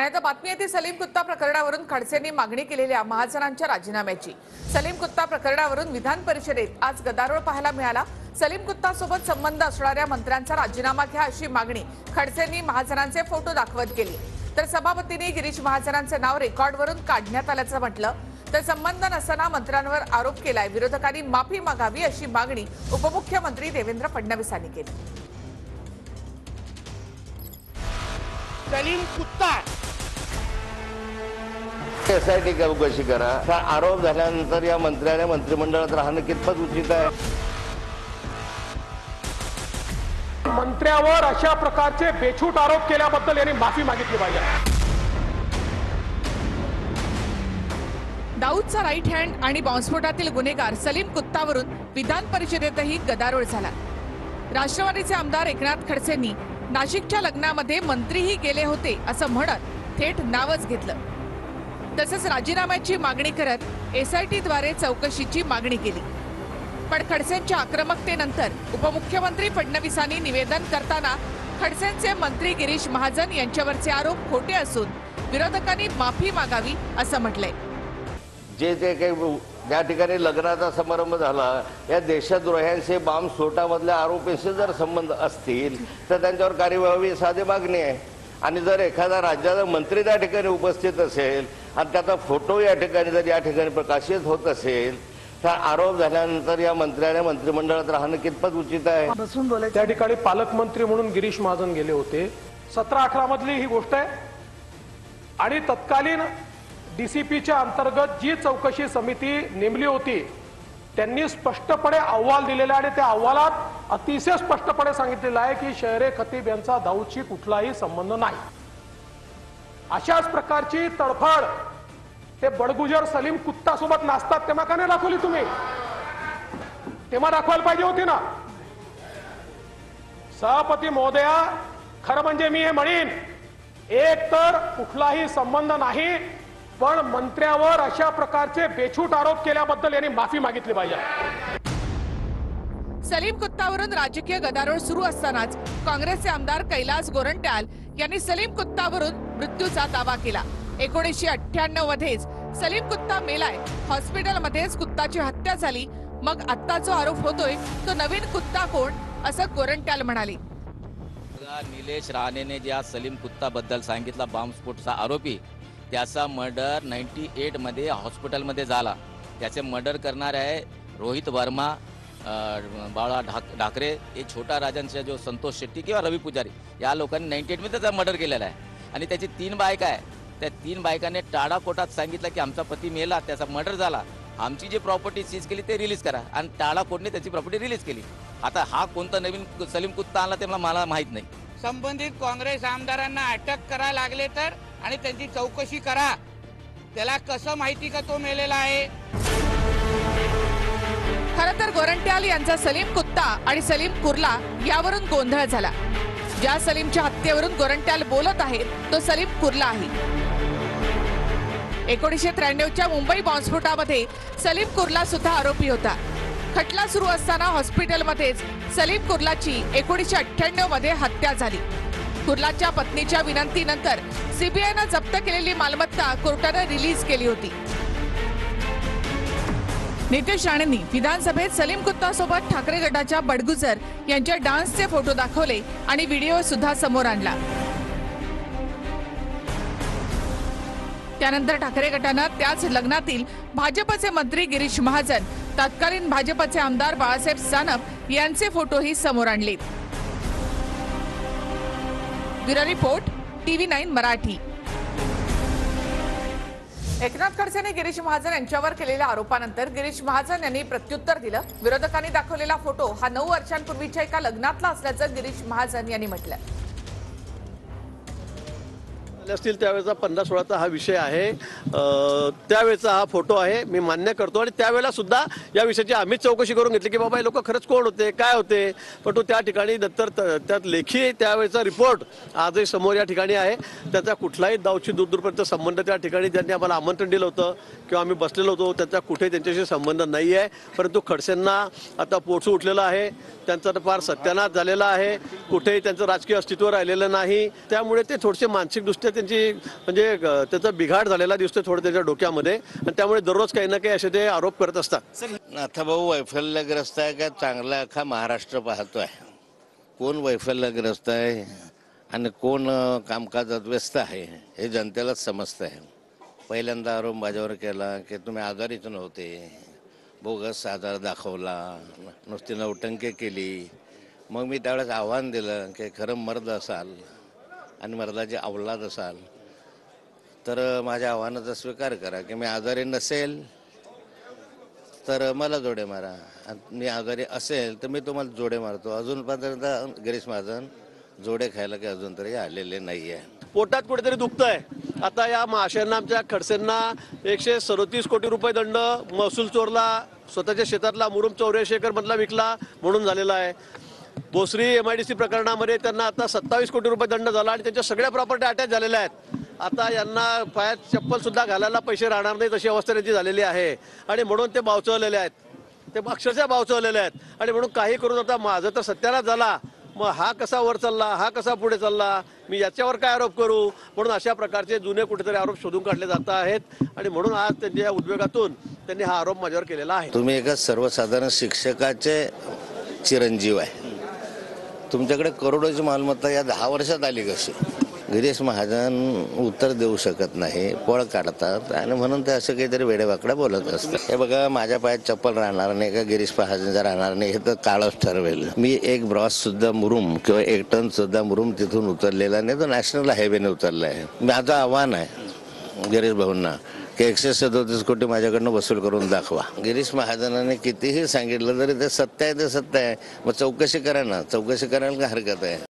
आणि आता बातमी येते सलीम कुत्ता प्रकरणावरून खडसेंनी मागणी केलेल्या महाजनांच्या राजीनाम्याची। सलीम कुत्ता प्रकरणावरून विधान परिषदेत आज गदारोळ पाहायला मिळाला। सलीम कुत्ता सोबत संबंध असणाऱ्या मंत्र्यांचा राजीनामा घ्या अशी मागणी खडसेंनी महाजनांचे फोटो दाखवत केली। तर सभापतींनी गिरीश महाजनांचे नाव रेकॉर्डवरून काढण्यात आल्याचं म्हटलं। तर संबंध नसताना मंत्र्यांवर आरोप केलाय। विरोधकांनी माफी मागावी अशी मागणी उपमुख्यमंत्री देवेंद्र फडणवीसांनी केली। सलीम कुत्ता एसआयटी चौकशी करा। आरोप झाल्यानंतर या मंत्र्याने मंत्रिमंडळात राहणं कितपत उचित आहे? मंत्र्यावर अशा प्रकारचे बेछूट आरोप केल्याबद्दल यांनी माफी मागितली पाहिजे। दाऊदचा राईट हँड आणि बॉम्बस्फोटातील गुन्हेगार सलीम कुत्तावरून विधान परिषदेतही गदारोळ झाला। राष्ट्रवादीचे आमदार एकनाथ खडसेंनी नाशिकच्या लग्नामध्ये मंत्रीही गेले होते असं म्हणत थेट नावच घेतलं। तसंच राजीनाम्याची मागणी करत एसआयटीद्वारे चौकशीची मागणी केली। पण खडसेंच्या आक्रमकतेनंतर उपमुख्यमंत्री फडणवीसांनी निवेदन करताना खडसेंचे मंत्री गिरीश महाजन यांच्यावरचे आरोप खोटे असून विरोधकांनी माफी मागावी असं म्हटलंय। जे काही ज्या ठिकाणी लग्नाचा समारंभ झाला या देशद्रोह्यांचे बॉम्बस्फोटामधल्या आरोपींशी जर संबंध असतील तर त्यांच्यावर कार्यवाही साधी मागणी आहे। आणि जर एखादा राज्याचा मंत्री त्या ठिकाणी उपस्थित असेल आणि त्याचा फोटो या ठिकाणी जर या ठिकाणी प्रकाशित होत असेल तर आरोप झाल्यानंतर या मंत्र्याने मंत्रिमंडळात राहणं कितपत उचित आहे? त्या ठिकाणी पालकमंत्री म्हणून गिरीश महाजन गेले होते। 17-18 मधली ही गोष्ट आहे। आणि तत्कालीन डीसीपीच्या अंतर्गत जी चौकशी समिती नेमली होती त्यांनी स्पष्टपणे अहवाल दिलेला आणि त्या अहवालात अतिशय स्पष्टपणे सांगितलेलं आहे की शहरे खतीब यांचा दाऊदशी कुठलाही संबंध नाही। अशाच प्रकारची तडफड ते बडगुजर सलीम कुत्ता सोबत नाचतात तेव्हा का नाही दाखवली तुम्ही? तेव्हा दाखवायला पाहिजे होती ना। सभापती महोदया, खरं म्हणजे मी हे म्हणेन एक तर कुठलाही संबंध नाही पण मंत्र्यावर अशा प्रकारचे बेछूट आरोप केल्याबद्दल यांनी माफी मागितली पाहिजे। सलीम कुत्तावरून राजकीय गदारोळ सुरू असतानाच काँग्रेसचे आमदार कैलास गोरंट्याल यांनी सलीम कुत्तावरून मृत्यूचा दावा केला। 1998 मध्येच सलीम कुत्ता मेलाय, हॉस्पिटलमध्येच कुत्ताची हत्या झाली, मग आता जो आरोप होतोय तो नवीन कुत्ता कोण असं गोरंट्याल म्हणाले। निलेश राणेने ज्या सलीम कुत्ता बद्दल सांगितला बॉम्बस्फोटचा आरोपी त्याचा मर्डर 98 मध्ये हॉस्पिटलमध्ये झाला। त्याचे मर्डर करणारे आहे रोहित वर्मा, बाळा ढाकरे, हे छोटा राजांचा जो संतोष शेट्टी किंवा रवी पुजारी या लोकांनी 98 मध्ये त्याचा मर्डर केलेला आहे। आणि त्याची 3 बायका आहे। त्या 3 बायकांनी टाडा कोर्टात सांगितलं की आमचा पती मेला, त्याचा मर्डर झाला, आमची जी प्रॉपर्टी सीज केली ते रिलीज करा, आणि टाडा कोर्टने त्याची प्रॉपर्टी रिलीज केली। आता हा कोणता नवीन सलीम कुत्ता आणला ते मला माहित नाही। संबंधित काँग्रेस आमदारांना अटक करा लागले तर आणि त्यांची चौकशी करा। त्याला कसं माहिती का तो मेलेला आहे? खरं तर गोरंट्याल यांचा सलीम कुत्ता आणि सलीम कुर्ला यावरून गोंधळ झाला। ज्या सलीमच्या हत्येवरून गोरंट्याल बोलत आहेत तो सलीम कुर्ला आहे। 1993च्या मुंबई बॉम्बस्फोटामध्ये सलीम कुर्ला सुद्धा आरोपी होता। खटला सुरू असताना हॉस्पिटलमध्येच सलीम कुर्लाची 1998 मध्ये हत्या झाली। कुर्लाच्या पत्नीच्या विनंतीनंतर सीबीआयनं जप्त केलेली मालमत्ता कोर्टाने रिलीज केली होती। नितेश राणेंनी विधानसभेत सलीम कुत्ता सोबत ठाकरे गटाच्या बडगुजर यांच्या डान्सचे फोटो दाखवले आणि व्हिडिओ सुद्धा समोर आणला। त्यानंतर ठाकरे गटानं त्याच लग्नातील भाजपचे मंत्री गिरीश महाजन, तत्कालीन भाजपचे आमदार बाळासाहेब सानप यांचे फोटोही समोर आणले। Bureau report TV9 Marathi. Eknath खडसेंनी गिरीश महाजन यांच्यावर केलेल्या आरोपानंतर गिरीश महाजन यांनी प्रत्युत्तर दिलं। विरोधकांनी दाखवलेला फोटो हा 9 वर्षांपूर्वीच्या एका लग्नातला असल्याचं गिरीश महाजन यांनी म्हटलं। असतील त्यावेळेचा 15-16चा हा विषय आहे, त्यावेळेचा हा फोटो आहे, मी मान्य करतो। आणि त्यावेळेला सुद्धा या विषयाची आम्हीच चौकशी करून घेतली की बाबा हे लोक खरंच कोण होते, काय होते। पण तो त्या ठिकाणी नंतर त्यात लेखी त्यावेळेचा रिपोर्ट आजही समोर या ठिकाणी आहे। त्याचा कुठलाही दाऊदशी दूरपर्यंत संबंध त्या ठिकाणी ज्यांनी आम्हाला आमंत्रण दिलं होतं किंवा आम्ही बसलेलो होतो त्याचा कुठे त्यांच्याशी संबंध नाही आहे। परंतु खडसेंना आता पोटसू उठलेलं आहे, त्यांचा फार सत्यानाश झालेला आहे, कुठेही त्यांचं राजकीय अस्तित्व राहिलेलं नाही। त्यामुळे ते थोडेसे मानसिकदृष्ट्या त्यांची म्हणजे त्याचा बिघाड झालेला दिसतोय थोडं त्यांच्या डोक्यामध्ये, आणि त्यामुळे दररोज काही ना काही असे ते आरोप करत असतात. नाथाभाऊ वैफल्यग्रस्त आहे का चांगला अख्खा महाराष्ट्र पाहतोय. कोण वैफल्यग्रस्त आहे आणि कोण कामकाजात व्यस्त आहे हे जनतेलाच समजतं आहे. पहिल्यांदा आरोप माझ्यावर केला की तुम्ही आजारीच नव्हते, बोगस आजार दाखवला, नुसती नौटंकी केली. मग मी त्यावेळेस आव्हान दिलं की खरं मर्द असाल आणि मर्दाची अवलाद असाल तर माझ्या आव्हानाचा स्वीकार करा की मी आजारी नसेल तर मला जोडे मारा, आणि मी आजारी असेल तर मी तुम्हाला जोडे मारतो. अजूनपर्यंत गिरीश महाजन जोडे खायला काही अजून तरी आलेले नाही आहे. पोटात कुठेतरी दुखतंय. आता या महाशयांना, आमच्या खडसेंना 137 कोटी रुपये दंड, महसूल चोरला, स्वतःच्या शेतातला मुरुम 84 एकर मधला विकला म्हणून झालेला आहे. भोसरी MIDC प्रकरणामध्ये त्यांना आता 27 कोटी रुपये दंड झाला आणि त्यांच्या सगळ्या प्रॉपर्टी अटॅच झालेल्या आहेत. आता यांना पायात चप्पल सुद्धा घालायला पैसे राहणार नाहीत अशी अवस्था त्यांची झालेली आहे, आणि म्हणून ते बावचवलेले आहेत. ते अक्षरशः बावचवलेले आहेत, आणि म्हणून काही करून आता माझं तर सत्यानाश झाला. मग हा कसा वर चालला, हा कसा पुढे चालला, मी याच्यावर काय आरोप करू, म्हणून अशा प्रकारचे जुने कुठेतरी आरोप शोधून काढले जात आहेत. आणि म्हणून आज त्यांच्या उद्वेगातून त्यांनी हा आरोप माझ्यावर केलेला आहे. तुम्ही एका सर्वसाधारण शिक्षकाचे चिरंजीव आहे. तुमच्याकडे करोडोची मालमत्ता या 10 वर्षात आली कशी? गिरीश महाजन उत्तर देऊ शकत नाही, पळ काढतात, आणि म्हणून ते असं काहीतरी वेडेवाकडा बोलत असतात. हे बघा, माझ्या पायात चप्पल राहणार नाही का गिरीश महाजनचं राहणार नाही हे तर काळच ठरवेल. मी एक ब्रॉस सुद्धा मुरुम किंवा 1 टन सुद्धा मुरुम तिथून उतरलेला नाही, तो नॅशनल हायवेने उतरला आहे. माझं आव्हान आहे गिरीश भाऊंना की 137 कोटी माझ्याकडनं वसूल करून दाखवा. गिरीश महाजनाने कितीही सांगितलं तरी ते सत्य आहे, ते सत्य आहे. मग चौकशी करा ना, चौकशी करायला काय हरकत आहे?